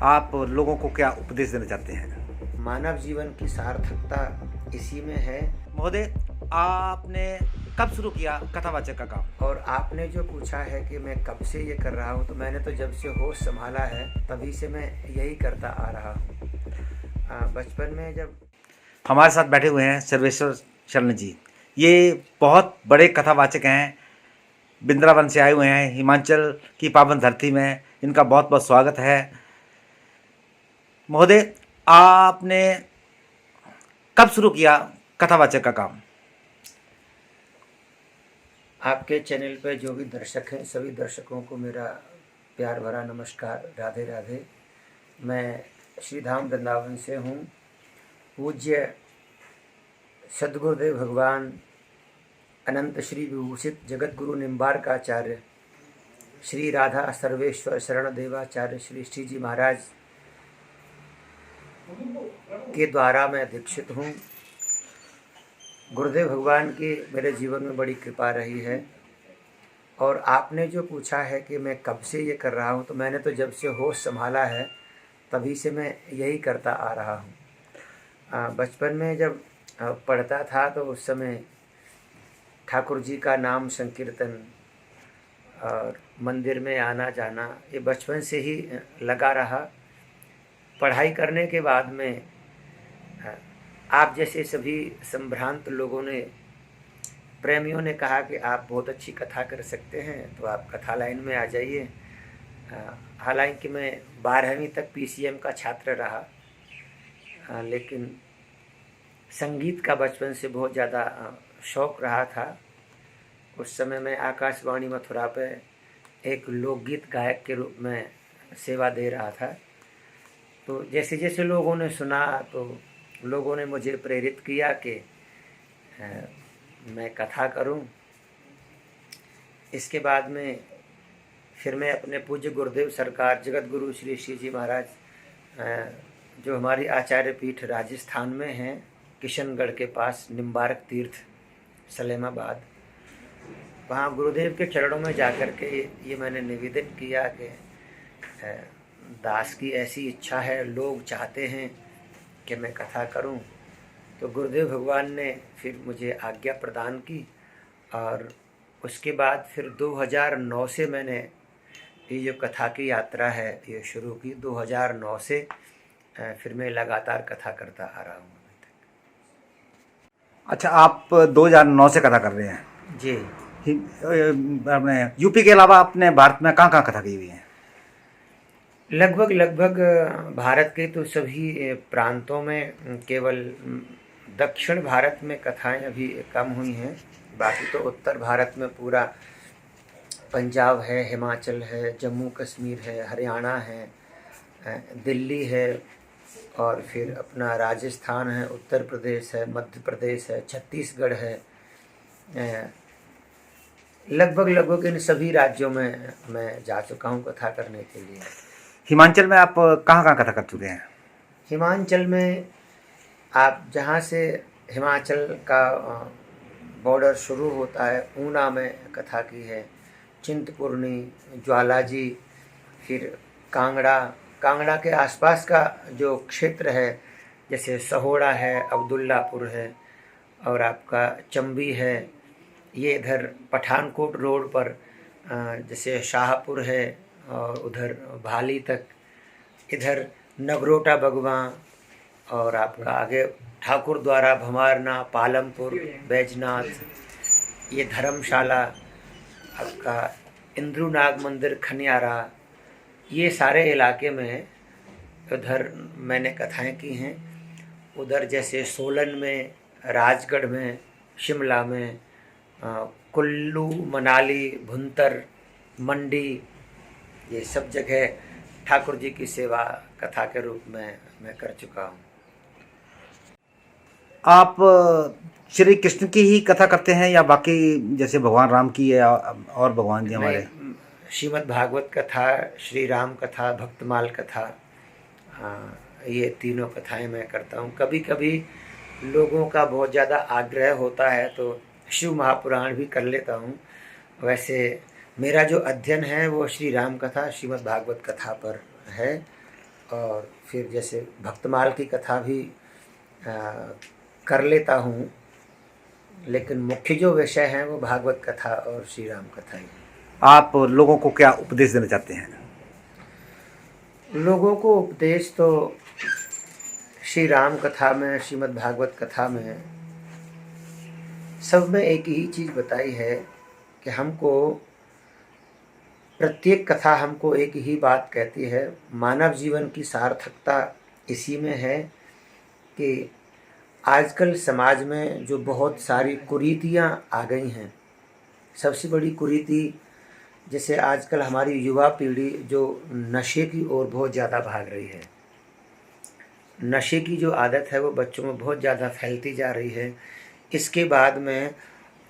आप लोगों को क्या उपदेश देना चाहते हैं? मानव जीवन की सार्थकता इसी में है। महोदय, आपने कब शुरू किया कथावाचक का काम? और आपने जो पूछा है कि मैं कब से ये कर रहा हूँ, तो मैंने तो जब से होश संभाला है तभी से मैं यही करता आ रहा हूँ। बचपन में जब हमारे साथ बैठे हुए हैं सर्वेश्वर शरण जी। ये बहुत बड़े कथावाचक हैं, वृंदावन से आए हुए हैं, हिमाचल की पावन धरती में। इनका बहुत बहुत स्वागत है। महोदय, आपने कब शुरू किया कथावाचक का काम? आपके चैनल पर जो भी दर्शक हैं, सभी दर्शकों को मेरा प्यार भरा नमस्कार, राधे राधे। मैं श्री धाम वृंदावन से हूँ। पूज्य सद्गुरुदेव भगवान अनंत श्री विभूषित जगत गुरु निम्बार्काचार्य श्री राधा सर्वेश्वर शरण देवाचार्य श्री श्री जी महाराज के द्वारा मैं दीक्षित हूँ। गुरुदेव भगवान की मेरे जीवन में बड़ी कृपा रही है। और आपने जो पूछा है कि मैं कब से ये कर रहा हूँ, तो मैंने तो जब से होश संभाला है तभी से मैं यही करता आ रहा हूँ। बचपन में जब पढ़ता था तो उस समय ठाकुर जी का नाम संकीर्तन और मंदिर में आना जाना ये बचपन से ही लगा रहा। पढ़ाई करने के बाद में आप जैसे सभी संभ्रांत लोगों ने, प्रेमियों ने कहा कि आप बहुत अच्छी कथा कर सकते हैं, तो आप कथा लाइन में आ जाइए। हालांकि मैं 12वीं तक पीसीएम का छात्र रहा, लेकिन संगीत का बचपन से बहुत ज़्यादा शौक़ रहा था। उस समय मैं आकाशवाणी मथुरा पे एक लोकगीत गायक के रूप में सेवा दे रहा था। तो जैसे जैसे लोगों ने सुना तो लोगों ने मुझे प्रेरित किया कि मैं कथा करूं। इसके बाद में फिर मैं अपने पूज्य गुरुदेव सरकार जगत गुरु श्री श्री जी महाराज, जो हमारी आचार्य पीठ राजस्थान में हैं, किशनगढ़ के पास निम्बार्क तीर्थ सलेमाबाद, वहाँ गुरुदेव के चरणों में जाकर के ये मैंने निवेदन किया कि दास की ऐसी इच्छा है, लोग चाहते हैं कि मैं कथा करूं। तो गुरुदेव भगवान ने फिर मुझे आज्ञा प्रदान की। और उसके बाद फिर 2009 से मैंने ये जो कथा की यात्रा है ये शुरू की। 2009 से फिर मैं लगातार कथा करता आ रहा हूँ। अच्छा, आप 2009 से कथा कर रहे हैं? जी। अपने यूपी के अलावा आपने भारत में कहाँ कहाँ कथा की हुई है? लगभग भारत के तो सभी प्रांतों में, केवल दक्षिण भारत में कथाएं अभी कम हुई हैं। बाकी तो उत्तर भारत में पूरा पंजाब है, हिमाचल है, जम्मू कश्मीर है, हरियाणा है, दिल्ली है, और फिर अपना राजस्थान है, उत्तर प्रदेश है, मध्य प्रदेश है, छत्तीसगढ़ है। लगभग इन सभी राज्यों में मैं जा चुका हूँ कथा करने के लिए। हिमाचल में आप कहाँ कहाँ कथा कर चुके हैं? हिमाचल में आप जहाँ से हिमाचल का बॉर्डर शुरू होता है, ऊना में कथा की है, चिंतपूर्णी, ज्वालाजी, फिर कांगड़ा के आसपास का जो क्षेत्र है, जैसे सहोड़ा है, अब्दुल्लापुर है, और आपका चंबी है। ये इधर पठानकोट रोड पर जैसे शाहपुर है, और उधर भाली तक, इधर नगरोटा बगवां, और आपका आगे ठाकुर द्वारा, भमारना, पालमपुर, बैजनाथ, ये धर्मशाला, आपका इंद्रुनाग मंदिर, खनियारा, ये सारे इलाके में उधर मैंने कथाएं की हैं। उधर जैसे सोलन में, राजगढ़ में, शिमला में, कुल्लू, मनाली, भुंतर, मंडी, ये सब जगह ठाकुर जी की सेवा कथा के रूप में मैं कर चुका हूँ। आप श्री कृष्ण की ही कथा करते हैं या बाकी जैसे भगवान राम की या और भगवान जी हमारे? श्रीमद् भागवत कथा, श्री राम कथा, भक्तमाल कथा, ये तीनों कथाएं मैं करता हूँ। कभी कभी लोगों का बहुत ज़्यादा आग्रह होता है तो शिव महापुराण भी कर लेता हूँ। वैसे मेरा जो अध्ययन है वो श्री राम कथा, श्रीमद् भागवत कथा पर है। और फिर जैसे भक्तमाल की कथा भी कर लेता हूँ, लेकिन मुख्य जो विषय हैं वो भागवत कथा और श्री राम कथा ही है। आप लोगों को क्या उपदेश देना चाहते हैं? लोगों को उपदेश तो श्री राम कथा में, श्रीमद् भागवत कथा में सब में एक ही चीज़ बताई है कि हमको प्रत्येक कथा हमको एक ही बात कहती है। मानव जीवन की सार्थकता इसी में है कि आजकल समाज में जो बहुत सारी कुरीतियाँ आ गई हैं, सबसे बड़ी कुरीति जैसे आजकल हमारी युवा पीढ़ी जो नशे की ओर बहुत ज़्यादा भाग रही है, नशे की जो आदत है वो बच्चों में बहुत ज़्यादा फैलती जा रही है। इसके बाद में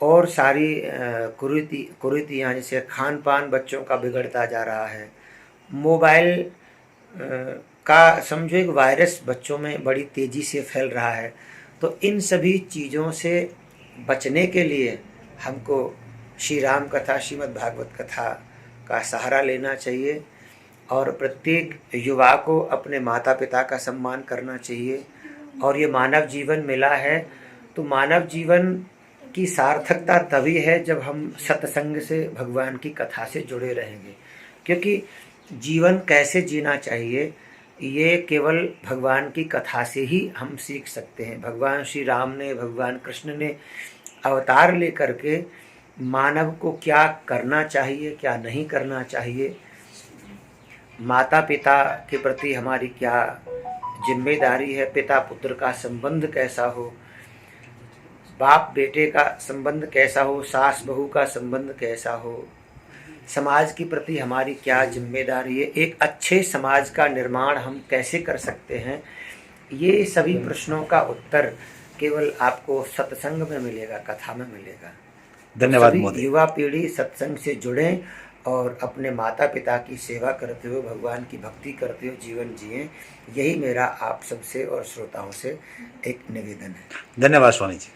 और सारी कुरीतियाँ जैसे खान पान बच्चों का बिगड़ता जा रहा है, मोबाइल का समझो एक वायरस बच्चों में बड़ी तेज़ी से फैल रहा है। तो इन सभी चीज़ों से बचने के लिए हमको श्री राम कथा, श्रीमद् भागवत कथा का सहारा लेना चाहिए और प्रत्येक युवा को अपने माता पिता का सम्मान करना चाहिए। और ये मानव जीवन मिला है तो मानव जीवन की सार्थकता तभी है जब हम सत्संग से, भगवान की कथा से जुड़े रहेंगे, क्योंकि जीवन कैसे जीना चाहिए ये केवल भगवान की कथा से ही हम सीख सकते हैं। भगवान श्री राम ने, भगवान कृष्ण ने अवतार लेकर के मानव को क्या करना चाहिए, क्या नहीं करना चाहिए, माता पिता के प्रति हमारी क्या जिम्मेदारी है, पिता पुत्र का संबंध कैसा हो, बाप बेटे का संबंध कैसा हो, सास बहू का संबंध कैसा हो, समाज के प्रति हमारी क्या जिम्मेदारी है, एक अच्छे समाज का निर्माण हम कैसे कर सकते हैं, ये सभी प्रश्नों का उत्तर केवल आपको सत्संग में मिलेगा, कथा में मिलेगा। धन्यवाद सभी मोदी। युवा पीढ़ी सत्संग से जुड़ें और अपने माता पिता की सेवा करते हुए, भगवान की भक्ति करते हुए जीवन जिएं। यही मेरा आप सबसे और श्रोताओं से एक निवेदन है। धन्यवाद स्वामी जी।